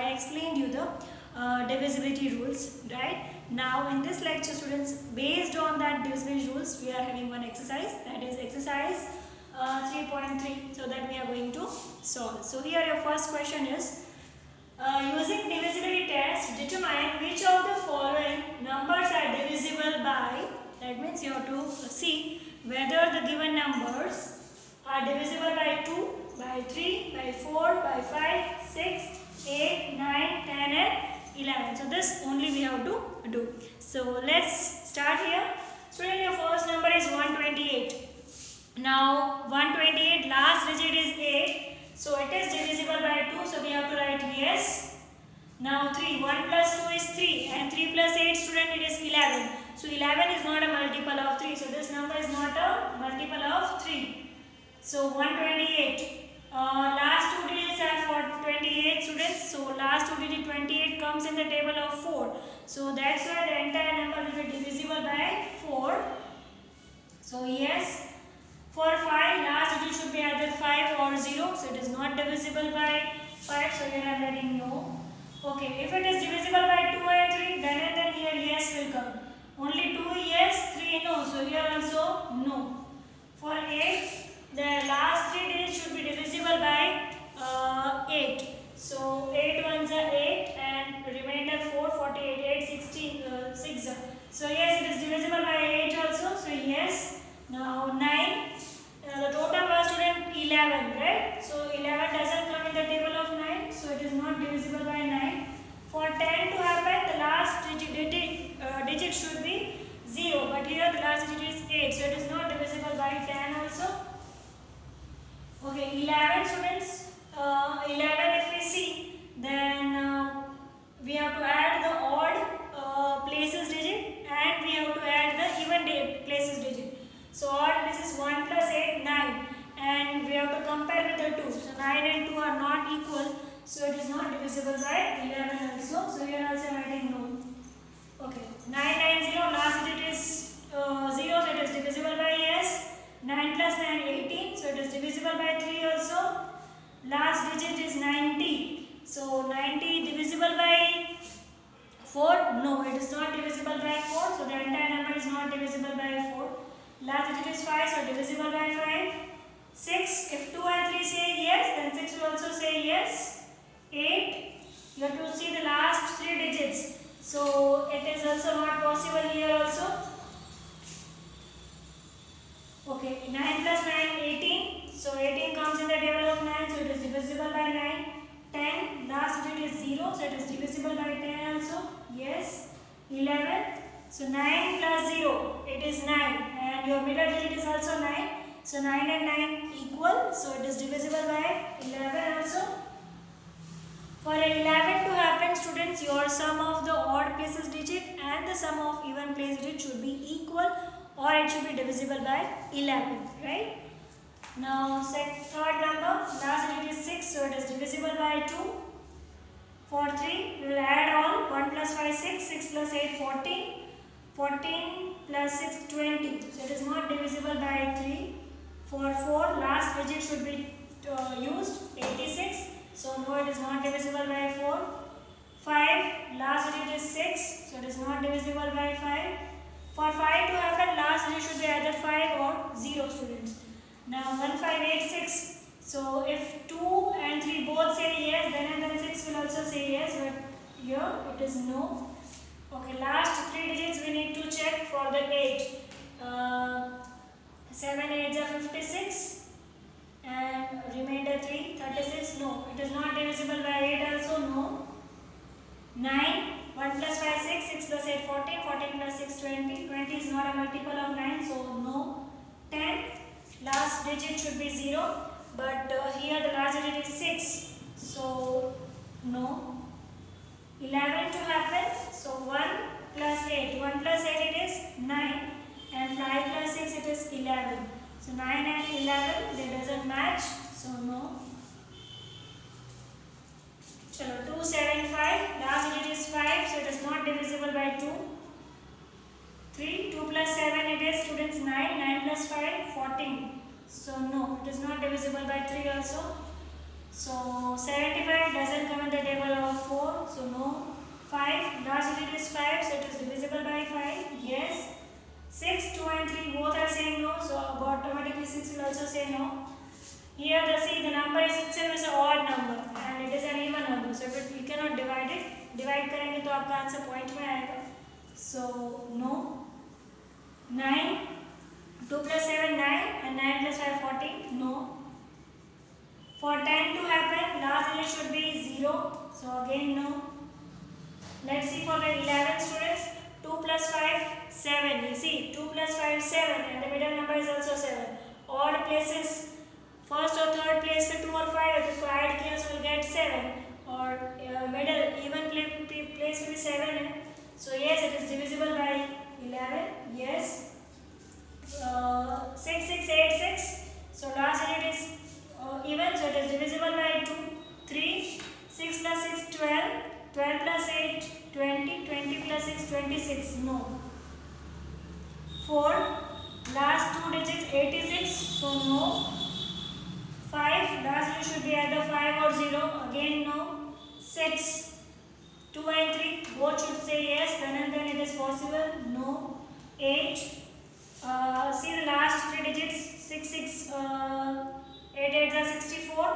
I explained you the divisibility rules, right? Now in this lecture, students, based on that divisibility rules, we are having one exercise, that is exercise 3.3, so that we are going to solve. So here your first question is, using divisibility test, determine which of the following numbers are divisible by. That means you have to see whether the given numbers are divisible by 2, by 3, by 4, by 5, 6, 8, 9, 10 and 11. So this only we have to do. So let's start here. Student, your first number is 128. Now 128 last digit is 8. So it is divisible by 2. So we have to write yes. Now 3. 1 plus 2 is 3 and 3 plus 8, student, it is 11. So 11 is not a multiple of 3. So this number is not a multiple of 3. So 128. Last two digits are for 28, students. So last two digit 28 comes in the table of 4. So that's why the entire number will be divisible by 4. So yes. For 5, last digit should be either 5 or 0. So it is not divisible by 5. So here I am writing no. Okay, if it is divisible by 2 and 3, then here yes will come. Only 2 yes, 3 no. So here also no. For 8, the last 3 digits should be divisible by 8. So 8 ones are 8 and remainder 4, 48, 8, 16, 6. So yes, it is divisible by 8 also. So yes. Now 9. The total was, student, 11, right? So 11 doesn't come in the table of 9. So it is not divisible by 9. For 10 to happen, the last digit should be 0. But here the last digit is 8. So it is not divisible by 10 also. Okay, 11, students. 11 if we see, then we have to add the odd places digit and we have to add the even places digit. So odd, this is 1 plus 8, 9, and we have to compare with the 2. So 9 and 2 are not equal, so it is not divisible by 11 also. So here also I am writing no. Okay, 990, last digit is 0, so it is divisible by yes. 9 plus 9, 18, so it is divisible by 3 also. Last digit is 90, so 90 divisible by 4, no, it is not divisible by 4, so the entire number is not divisible by 4. Last digit is 5, so divisible by 5. 6, if 2 and 3 say yes, then 6 will also say yes. 8, you have to see the last 3 digits. So it is also not possible here also. Okay, 9 plus 9, 18. So 18 comes in the table of 9, so it is divisible by 9. 10, last digit is 0, so it is divisible by 10 also. Yes. 11. So 9 plus 0, it is 9, and your middle digit is also 9. So 9 and 9 equal, so it is divisible by 11 also. For 11 to happen, students, your sum of the odd places digit and the sum of even place digit should be equal, or it should be divisible by 11, right? Now third number, last digit is 6, so it is divisible by 2. For 3, we will add all. 1 plus 5, 6, 6 plus 8, 14. 14 plus 6, 20. So it is not divisible by 3. For 4, last digit should be used, 86. So no, it is not divisible by 4. 5, last digit is 6. So it is not divisible by 5. For 5 to happen, last digit should be either 5 or 0, students. Now 1586. So if 2 and 3 both say yes, then 6 will also say yes, but here it is no. Okay, last 3 digits we need to check for the 8. 7 8s are 56 and remainder 3, 36. No, it is not divisible by 8 also, no. 9, 1 plus 5, 6, 6 plus 8, 14, 14 plus 6, 20. 20 is not a multiple of 9, so no. 10, last digit should be 0, but here the last digit is 6, so no. 11 to happen, so 1 plus 8, 1 plus 8 it is 9, and 5 plus 6 it is 11. So 9 and 11, they doesn't match, so no. Chalo, 275, last digit is 5, so it is not divisible by 2. 3, 2 plus 7 it is, students, 9, 9 plus 5, 14. So no, it is not divisible by 3 also. So 75 doesn't come in the table of 4. 6 will also say no. Here the number is itself is an odd number and it is an even number, so you cannot divide it. Divide करेंगे तो आपका answer point में आएगा. So no. 9, 2 plus 7 9 and 9 plus 5 14. No. For 10 to happen, last digit should be 0. So again no. Let's see for the 11 students. 2 plus 5 7. You see 2 plus 5 7 and the middle number is also 7. Odd places. First और third place पे 2 और 5 है तो इसको add किया तो will get 7 और middle even place पे भी 7 है. So yes it is divisible by 11. Yes 6 6 8 6. So last digit is even, so it is divisible by 2. 3 6 plus 6 12. 12 plus 8 20. 20 plus 6 26. No. 4 last two digits 86. So no. 5 last digit should be either 5 or 0. Again no. 6 2 and 3 both should say yes, then and then it is possible. No. 8 see the last three digits 6 6 8 8 are 64.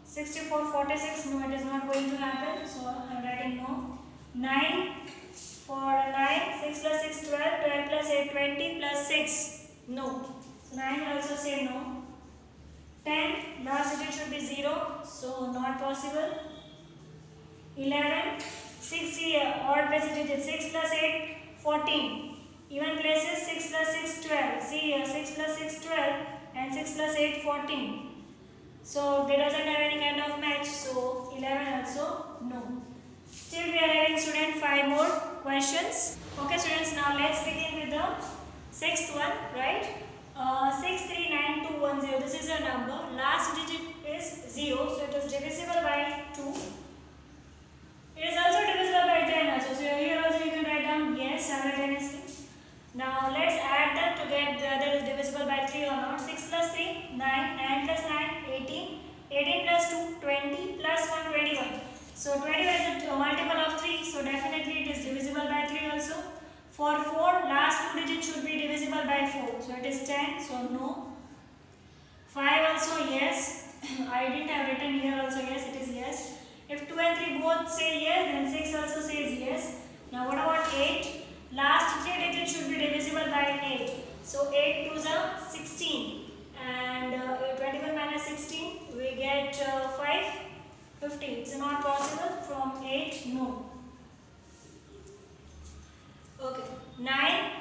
64 46. No, it is not going to happen, so I am writing no. 9 for 9 6 plus 6 12. 12 plus 8 20 plus 6. No. So 9 will also say no. 10 last digit should be 0, so not possible. 11 6 here odd places digit 6 plus 8 14. Even places 6 plus 6 12. See here 6 plus 6 12 and 6 plus 8 14. So they doesn't have any kind of match, so 11 also no. Still we are having student 5 more questions. Okay students, now let's begin with the sixth one, right? 639210. This is a number. Last digit is 0, so it is divisible by 2. It is also divisible by 10 also. So here also you can write down yes simultaneously. Now let's add them to get whether it is divisible by 3 or not. 6 plus 3 9. 9 plus 9 18. 18 plus 2 20 plus 1 21. So 21 is a multiple of 3. So definitely it is divisible by 3 also. For 4, last two digits should be divisible by 4. So it is 10, so no. 5 also yes. I didn't have written here also yes, it is yes. If 2 and 3 both say yes, then 6 also says yes. Now what about 8? Last three digits should be divisible by 8. So 8 2s are 16. And 21 minus 16, we get 5, 50. It's not possible. From 8, no. Okay, 9.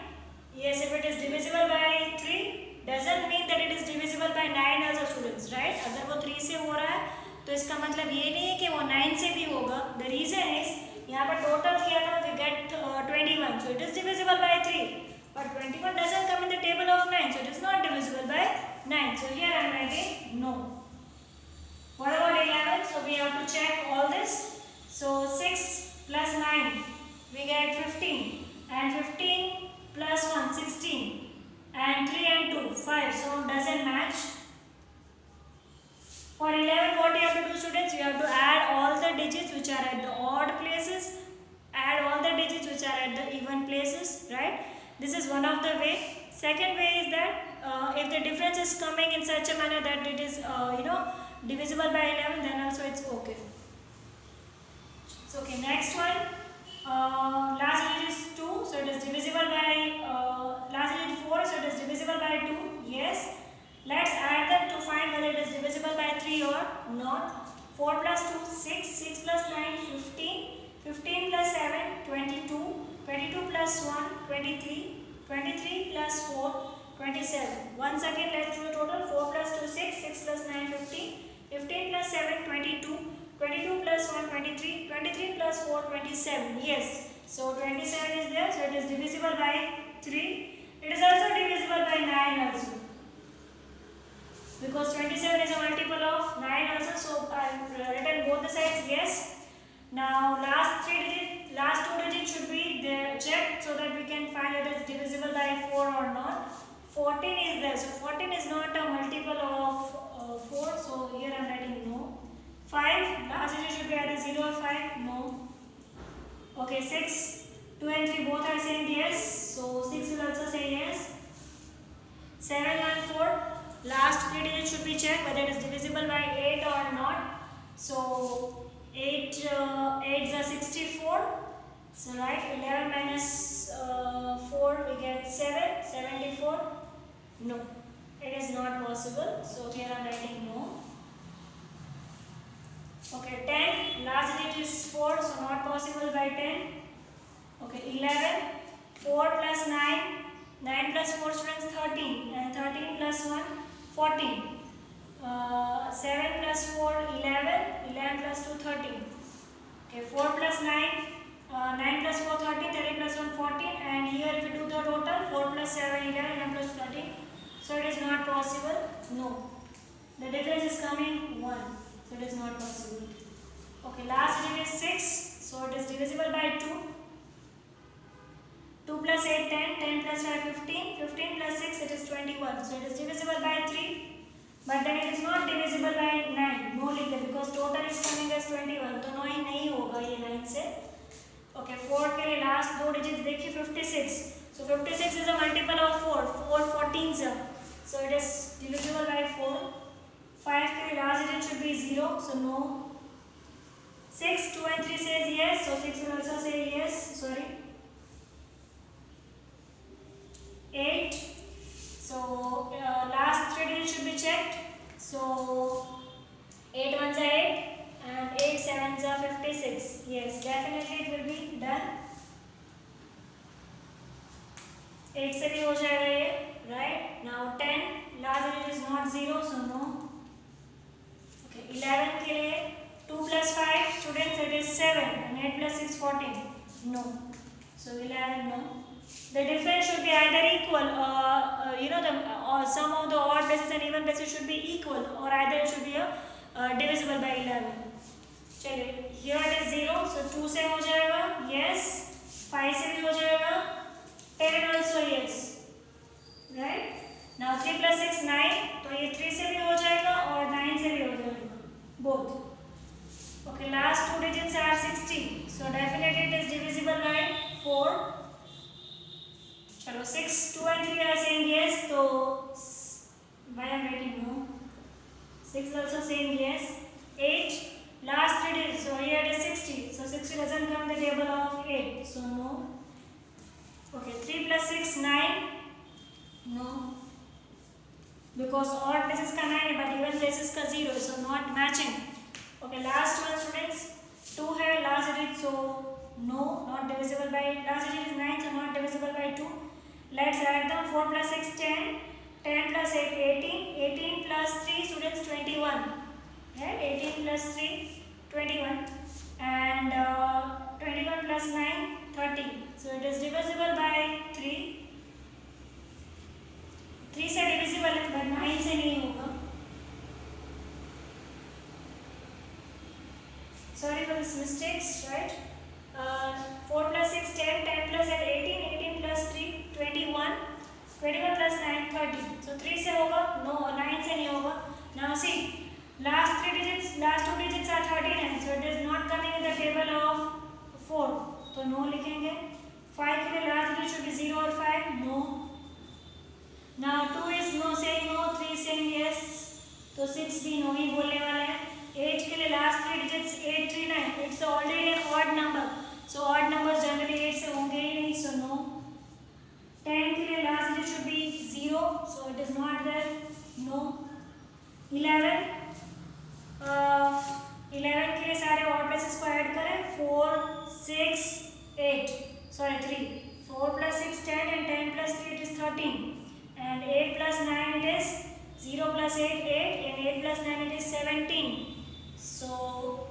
Yes, if it is divisible by 3, doesn't mean that it is divisible by 9 also students, right? अगर वो 3 से हो रहा है तो इसका मतलब ये नहीं है कि वो 9 से भी होगा. The reason is यहाँ पर टोटल किया था we get 21, so it is divisible by 3. But 21 doesn't come in the table of 9, so it is not divisible by 9. So here I am writing no. What about 11? So we have to check all this. So 6 plus 9, we get 15. And 15 plus 1 16 and 3 and 2 5, so doesn't match. For 11 what you have to do students, you have to add all the digits which are at the odd places, add all the digits which are at the even places, right? This is one of the way. Second way is that if the difference is coming in such a manner that it is divisible by 11, then also it's okay. So okay, next one. Last digit is 2, so it is divisible by last digit 4, so it is divisible by 2. Yes. Let's add them to find whether it is divisible by 3 or not. 4 plus 2 6. 6 plus 9 15. 15 plus 7 22. 22 plus 1 23. 23 plus 4 27. Once again let's do the total. 4 plus 2 6. 6 plus 9 15. 15 plus 7 22. 22 plus 1 23. 23 plus 4 27. Yes. So 27 is there. So it is divisible by 3. It is also divisible by 9 also. Because 27 is a multiple of 9 also. So I have written both the sides yes. Now last two digits should be there checked so that we can find whether it is divisible by 4 or not. 14 is there. So 14 is not a multiple of 4. So here I am writing no. 5, last digit should be either 0 or 5, no. Okay, 6, 2 and 3 both are saying yes, so 6 will also say yes. 7 and 4, last 3 digits should be checked whether it is divisible by 8 or not. So 8 is 64. So right, 11 minus 4 we get 7, 74. No, it is not possible. So here I am writing no. Okay, 10, last digit is 4, so not possible by 10. Okay, 11, 4 plus 9, 9 plus 4 students 13, and 13 plus 1, 14. 7 plus 4, 11, 11 plus 2, 13. Okay, 4 plus 9, 9 plus 4, 13, 13 plus 1, 14, and here if you do the total, 4 plus 7, 11, 11 plus 13. So it is not possible. No. The difference is coming 1. So it is not possible. Okay, last digit is 6. So it is divisible by 2. 2 plus 8, 10. 10 plus 5, 15. 15 plus 6, it is 21. So it is divisible by 3. But then it is not divisible by 9. No लिख दे because total is coming as 21. तो 9 नहीं होगा ये 9 से. Okay, 4 के लिए last 2 digits देखिए 56. So 56 is a multiple of 4. 4 14s are. So it is divisible by 4. 5 के लिए last digit should be 0. So no. 6, 2 and 3 says yes. So 6 will also say yes. Sorry. 8. So last 3 digits should be checked. So 8 ones are 8 and 8 sevens are 56. Yes, definitely it will be done. 8 से भी हो जाएगा ये, right? Now 10, last digit is not 0, so no. Okay, 11 के लिए 2 plus 5 students it is 7 and 8 plus 6 14. No. So 11 no. The difference should be either equal, the sum of the odd bases and even bases should be equal, or either it should be divisible by 11. चलिए, here it is 0, so 2 से हो जाएगा, yes. 5 से भी हो जाएगा, 10 also yes, right? Now 3 plus 6 9, तो ये 3 से भी हो जाएगा और 9 से भी हो जाएगा, both. Okay, last 2 digits are 60, so definitely it is divisible by 4. चलो 6, 2 and 3 are saying yes, so why I am writing no? 6 is also saying yes. 8, last 3 digits, so here it is 60, so 60 doesn't come in the table of 8, so no. Okay, 3 plus 6 9, no, because odd places का 9 है but even places का 0, so not matching. Okay, last one students, 2 है last digit, so no, not divisible by, last digit is 9, so not divisible by 2. Let's write them. 4 plus 6 10, 10 plus 8 18, 18 plus 3 students 21, right? 18 plus 3 21, and 21 plus 9 30. So it is divisible by 3. 3 से divisible है but 9 से नहीं होगा. Sorry for this mistakes, right? 4 plus 6 10, 10 plus 8 18, 18 plus 3 21, 21 plus 9 30. So 3 से होगा, no, 9 से नहीं होगा. Now see, last 3 digits, last 2 digits are 39, so it is not coming in the table of 4. तो no लिखेंगे. 5 के लिए last digit should be 0 or 5, no. Now 2 is no saying no, 3 saying yes, तो 6 भी no ही बोलने वाला है. 8 के लिए last 3 digits 8 3 9, it's already an odd number, so odd numbers generally 8 से होंगे ही नहीं, so no. 10 के लिए last digit should be 0, so it is not there, no. 11 के लिए सारे odd places को ऐड करें, 4 6 8, sorry 3, 4 plus 6 10 and 10 plus 3 it is 13, and 8 plus 9 it is 0 plus 8 8, and 8 plus 9 it is 17. So